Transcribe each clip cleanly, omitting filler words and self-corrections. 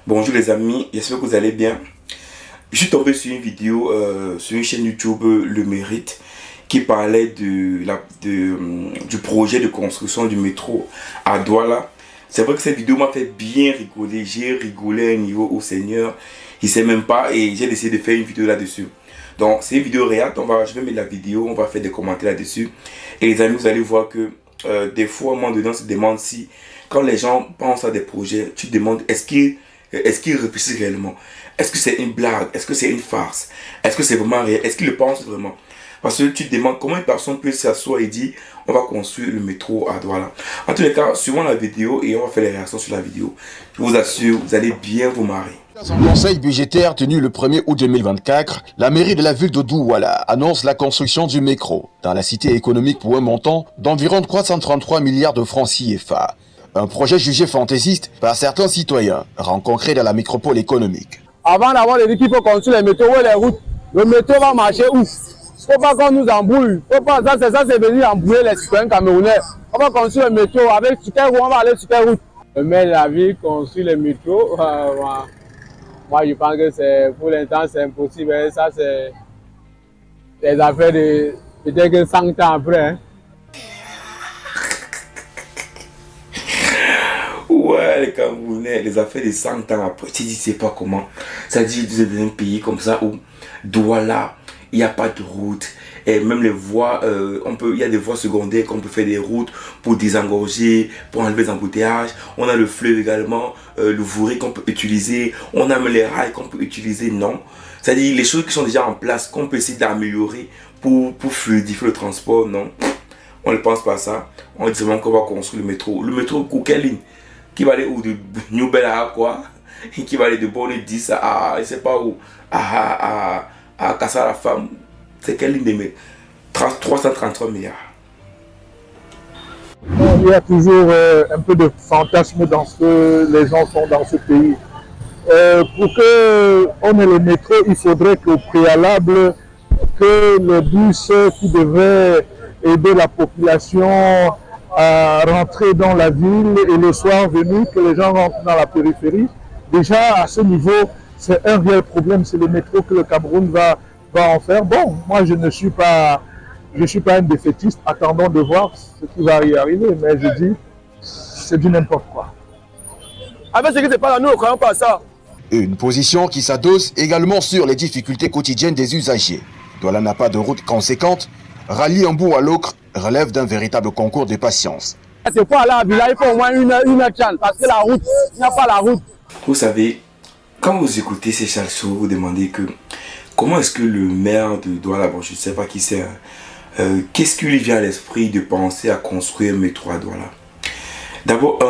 Bonjour les amis, j'espère que vous allez bien. Je suis tombé sur une vidéo sur une chaîne YouTube Le Mérite qui parlait du projet de construction du métro à Douala. C'est vrai que cette vidéo m'a fait bien rigoler. J'ai rigolé à un niveau au Seigneur. Je ne sais même pas et j'ai décidé de faire une vidéo là-dessus. Donc c'est une vidéo réelle, je vais mettre la vidéo, on va faire des commentaires là-dessus. Et les amis, vous allez voir que des fois, à un moment donné, on se demande si, quand les gens pensent à des projets, tu te demandes est-ce qu'ils réfléchissent réellement? Est-ce que c'est une blague? Est-ce que c'est une farce? Est-ce que c'est vraiment réel? Est-ce qu'ils le pensent vraiment? Parce que tu te demandes comment une personne peut s'asseoir et dire on va construire le métro à Douala. En tous les cas, suivons la vidéo et on va faire les réactions sur la vidéo. Je vous assure, vous allez bien vous marrer. Dans son conseil budgétaire tenu le 1er août 2024, la mairie de la ville de Douala annonce la construction du métro dans la cité économique pour un montant d'environ 333 milliards de francs CFA. Un projet jugé fantaisiste par certains citoyens rencontrés dans la métropole économique. Avant d'avoir dit qu'il faut construire les métros et les routes, le métro va marcher ouf. Il ne faut pas qu'on nous embrouille. Ça c'est venir embrouiller les citoyens camerounais. On va construire le métro avec super route, on va aller super route. Le maire de la ville construit le métro. Moi, je pense que c'est pour l'instant c'est impossible. Ça, c'est des affaires de peut-être que 100 ans après. Hein. Ouais, les Camerounais, les affaires de 100 ans après, tu dis, c'est pas comment. Ça dit, vous êtes dans un pays comme ça où Douala, il n'y a pas de route. Et même les voies, il y a des voies secondaires qu'on peut faire des routes pour désengorger, pour enlever les embouteillages. On a le fleuve également, le Vouri qu'on peut utiliser. On a même les rails qu'on peut utiliser, non. C'est-à-dire les choses qui sont déjà en place, qu'on peut essayer d'améliorer pour fluidifier le transport, non. On ne pense pas à ça. On dit seulement qu'on va construire le métro. Le métro, quelle ligne? Qui va aller où de New Bel à quoi? Qui va aller de Bonne 10 à, je sais pas où, à Kassar la femme. C'est quelle ligne de métro? 333 milliards. Il y a toujours un peu de fantasme dans ce que les gens font dans ce pays. Pour qu'on ait le métro, il faudrait qu'au préalable, que les bus qui devaient aider la population à rentrer dans la ville et le soir venu, que les gens rentrent dans la périphérie. Déjà, à ce niveau, c'est un réel problème. C'est le métro que le Cameroun va en faire. Bon, moi, je ne suis pas un défaitiste. Attendons de voir ce qui va y arriver. Mais je dis, c'est du n'importe quoi. Avec ce qui se passe, nous ne croyons pas à ça. Une position qui s'adosse également sur les difficultés quotidiennes des usagers. Douala n'a pas de route conséquente. Rallier un bout à l'autre relève d'un véritable concours de patience. C'est pour aller à Villa, il faut au moins une heure trente, parce que la route, il n'y a pas la route. Vous savez, quand vous écoutez ces chansons, vous demandez que comment est-ce que le maire de Douala, bon, je ne sais pas qui c'est, qu'est-ce qui lui vient à l'esprit de penser à construire un métro à Douala? D'abord,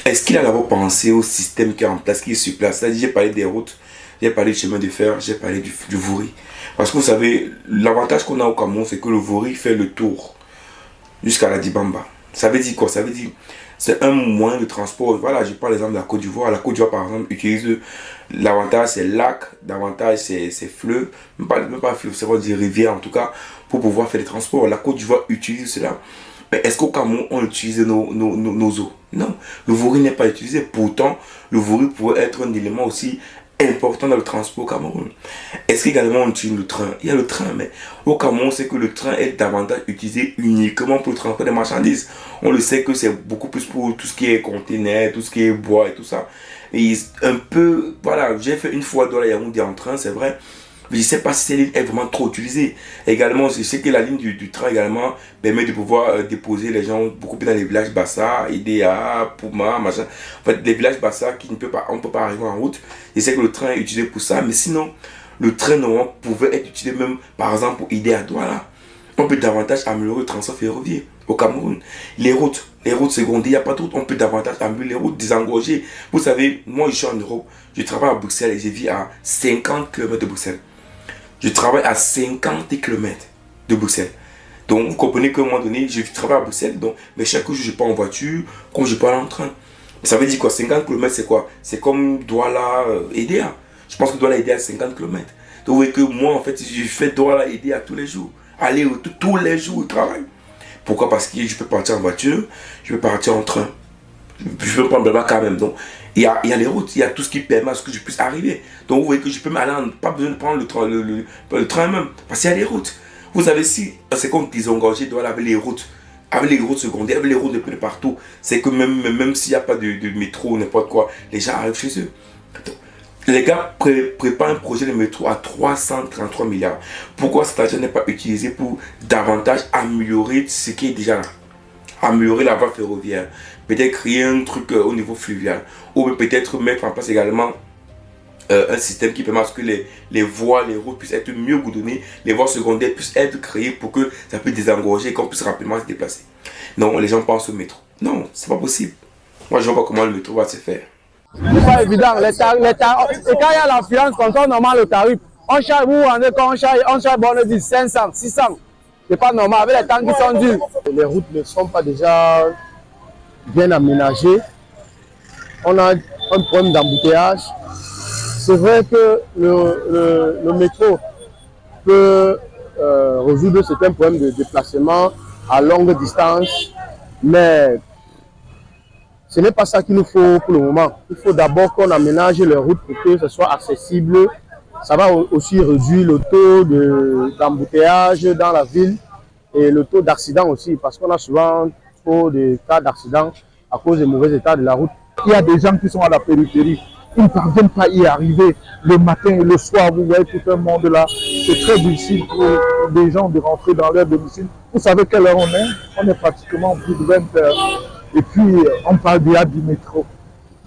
est-ce qu'il a d'abord pensé au système qui est en place, qui est sur place? C'est-à-dire, j'ai parlé des routes, j'ai parlé du chemin de fer, j'ai parlé du Vouri. Parce que vous savez, l'avantage qu'on a au Cameroun, c'est que le Vouri fait le tour jusqu'à la Dibamba. Ça veut dire quoi? Ça veut dire c'est un moyen de transport. Voilà, je prends l'exemple de la Côte d'Ivoire. La Côte d'Ivoire, par exemple, utilise l'avantage, c'est lac, l'avantage, c'est fleuve, même pas fleuve, c'est dire rivière en tout cas, pour pouvoir faire des transports. La Côte d'Ivoire utilise cela. Mais est-ce qu'au Cameroun, on utilise nos eaux? Non, le Vouri n'est pas utilisé. Pourtant, le Vouri pourrait être un élément aussi important dans le transport au Cameroun. Est-ce qu'également on utilise le train? Il y a le train, mais au Cameroun, c'est que le train est davantage utilisé uniquement pour le transport des marchandises. On le sait que c'est beaucoup plus pour tout ce qui est conteneurs, tout ce qui est bois et tout ça. Et un peu, voilà, j'ai fait une fois dans la Yaoundé en train, c'est vrai. Mais je ne sais pas si cette ligne est vraiment trop utilisée. Également, je sais que la ligne du train également permet de pouvoir déposer les gens beaucoup plus dans les villages Bassa, Idéa, Pouma, machin. En fait, les villages Bassa qui ne peut pas, on ne peut pas arriver en route. Je sais que le train est utilisé pour ça, mais sinon, le train normalement pouvait être utilisé même, par exemple, pour Idéa Douala. On peut davantage améliorer le transport ferroviaire au Cameroun. Les routes secondaires, il n'y a pas de route. On peut davantage améliorer les routes, désengorger. Vous savez, moi je suis en Europe, je travaille à Bruxelles et je vis à 50 km de Bruxelles. Je travaille à 50 km de Bruxelles. Donc, vous comprenez qu'à un moment donné, je travaille à Bruxelles, donc, mais chaque jour, je pars en voiture, comme je pars en train. Ça veut dire quoi? 50 km, c'est quoi? C'est comme Douala Edea. Je pense que Douala Edea, 50 km. Donc, vous voyez que moi, en fait, je fais Douala Edea tous les jours. Aller tous les jours au travail. Pourquoi? Parce que je peux partir en voiture, je peux partir en train. Je veux prendre Blabla quand même. Donc, il y a les routes, il y a tout ce qui permet à ce que je puisse arriver. Donc, vous voyez que je peux m'aller, pas besoin de prendre le train même, parce qu'il y a les routes. Vous savez, si c'est comme désengorger Douala avec les routes, secondaires, avec les routes de partout, c'est que même s'il n'y a pas de métro ou n'importe quoi, les gens arrivent chez eux. Les gars préparent un projet de métro à 333 milliards. Pourquoi cet argent n'est pas utilisé pour davantage améliorer ce qui est déjà là? Améliorer la voie ferroviaire, peut-être créer un truc au niveau fluvial, ou peut-être mettre en place également un système qui permet à ce que les voies, les routes puissent être mieux goudronnées, les voies secondaires puissent être créées pour que ça puisse désengorger et qu'on puisse rapidement se déplacer. Non, les gens pensent au métro. Non, c'est pas possible. Moi, je vois pas comment le métro va se faire. C'est pas évident. Et quand il y a l'affluence, quand on normal le tarif, on charge, on charge, bon, on dit 500, 600. C'est pas normal, avec les temps qui sont durs. Les routes ne sont pas déjà bien aménagées. On a un problème d'embouteillage. C'est vrai que le métro peut résoudre certains problèmes de déplacement à longue distance, mais ce n'est pas ça qu'il nous faut pour le moment. Il faut d'abord qu'on aménage les routes pour que ce soit accessible. Ça va aussi réduire le taux d'embouteillage dans la ville et le taux d'accident aussi, parce qu'on a souvent trop de cas d'accident à cause du mauvais état de la route. Il y a des gens qui sont à la périphérie. Ils ne parviennent pas à y arriver le matin et le soir. Vous voyez tout un monde là. C'est très difficile pour des gens de rentrer dans leur domicile. Vous savez quelle heure on est? On est pratiquement plus de 20 heures. Et puis, on parle déjà du métro.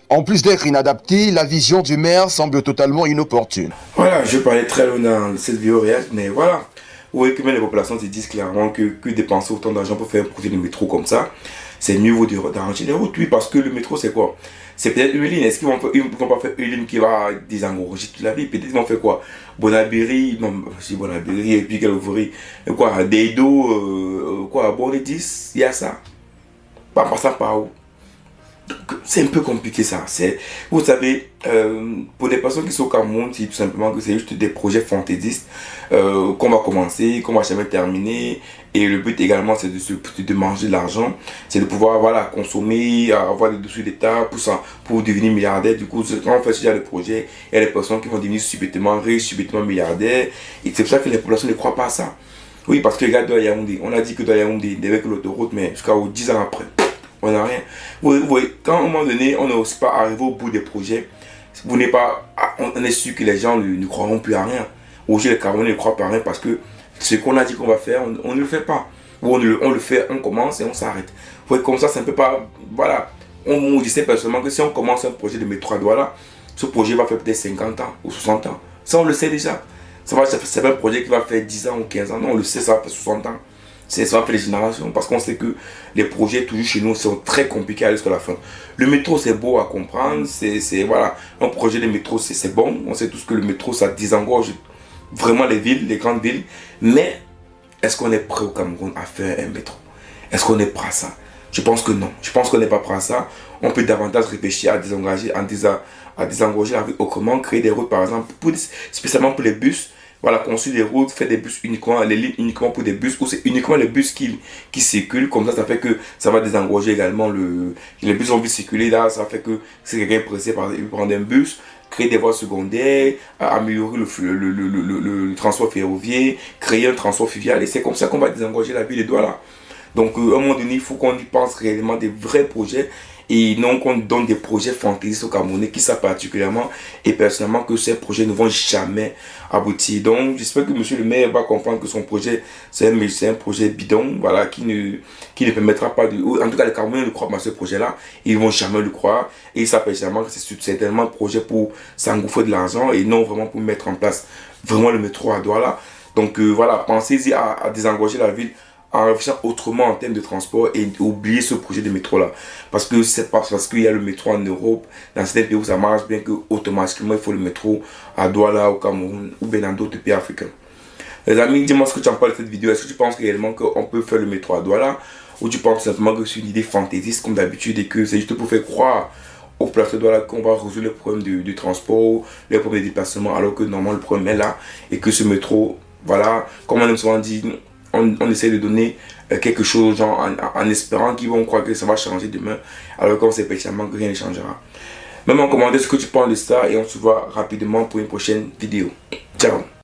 En plus d'être inadapté, la vision du maire semble totalement inopportune. Voilà, je parlais très loin dans cette vidéo réelle, mais voilà. Vous voyez que même les populations se disent clairement que dépenser autant d'argent pour faire un projet de métro comme ça, c'est mieux d'arranger les routes. Oui, parce que le métro, c'est quoi? C'est peut-être une ligne. Est-ce qu'ils vont pas faire une ligne qui va désengorger toute la ville? Peut-être qu'ils vont faire quoi? Bonabéry, non, je dis Bonabéry, et puis Calvary, quoi, Deido, quoi, Bonedis, il y a ça. Pas par ça, par où? C'est un peu compliqué ça. Vous savez, pour les personnes qui sont au Cameroun, c'est tout simplement que c'est juste des projets fantaisistes qu'on va commencer, qu'on va jamais terminer. Et le but également, c'est de manger de l'argent, c'est de pouvoir voilà, consommer, avoir des dessous d'État pour devenir milliardaire. Du coup, quand on fait ce genre de projet, il y a des personnes qui vont devenir subitement riches, subitement milliardaires. Et c'est pour ça que les populations ne croient pas à ça. Oui, parce que regarde Douala Yaoundé, on a dit que Douala Yaoundé avec l'autoroute, mais jusqu'à 10 ans après. On n'a rien. Vous voyez, quand à un moment donné, on n'est aussi pas arrivé au bout des projets, on est sûr que les gens ne croiront plus à rien. Aujourd'hui, les Camerounais ne croient pas à rien parce que ce qu'on a dit qu'on va faire, on ne le fait pas. Ou on le fait, on commence et on s'arrête. Vous voyez, comme ça, c'est un peu pas. Voilà. On disait personnellement que si on commence un projet de métro à Douala, ce projet va faire peut-être 50 ans ou 60 ans. Ça, on le sait déjà. C'est pas un projet qui va faire 10 ans ou 15 ans. Non, on le sait, ça va faire 60 ans. Ça va faire les générations parce qu'on sait que les projets toujours chez nous sont très compliqués à aller jusqu'à la fin. Le métro c'est beau à comprendre, voilà, un projet de métro c'est bon, on sait tous que le métro ça désengorge vraiment les villes, les grandes villes, mais est-ce qu'on est prêt au Cameroun à faire un métro? Est-ce qu'on est prêt à ça? Je pense que non, je pense qu'on n'est pas prêt à ça. On peut davantage réfléchir à désengorger la ville autrement, créer des routes par exemple, spécialement pour les bus. Voilà, construire des routes, faire des bus uniquement, les lignes uniquement pour des bus, ou c'est uniquement les bus qui circulent, comme ça fait que ça va désengorger également les bus vont vite circuler, là, ça fait que si quelqu'un est pressé par prendre un bus, créer des voies secondaires, améliorer le transport ferroviaire, créer un transport fluvial, et c'est comme ça qu'on va désengorger la ville de Douala. Donc, à un moment donné, il faut qu'on y pense réellement des vrais projets et non qu'on donne des projets fantaisistes aux Camerounais qui savent particulièrement et personnellement que ces projets ne vont jamais aboutir. Donc, j'espère que monsieur le maire va comprendre que son projet, c'est un projet bidon, voilà, qui ne permettra pas de... En tout cas, les Camerounais ne croient pas à ce projet-là, ils ne vont jamais le croire et ils savent personnellement que c'est certainement un projet pour s'engouffrer de l'argent et non vraiment pour mettre en place vraiment le métro à Douala. Donc, voilà, pensez-y à désengorger la ville en réfléchissant autrement en termes de transport et oublier ce projet de métro là parce que c'est pas parce qu'il y a le métro en Europe dans certains pays où ça marche bien que automatiquement il faut le métro à Douala au Cameroun ou bien dans d'autres pays africains. Les amis, dis-moi ce que tu en parles de cette vidéo. Est-ce que tu penses réellement qu'on peut faire le métro à Douala ou tu penses simplement que c'est une idée fantaisiste comme d'habitude et que c'est juste pour faire croire aux places de Douala qu'on va résoudre le problème du transport, le problème de déplacement alors que normalement le problème est là et que ce métro, voilà, comme on aime souvent dire, on essaie de donner quelque chose aux gens en espérant qu'ils vont croire que ça va changer demain, alors qu'on sait pertinemment que rien ne changera. Même en commentaire ce que tu penses de ça et on se voit rapidement pour une prochaine vidéo. Ciao.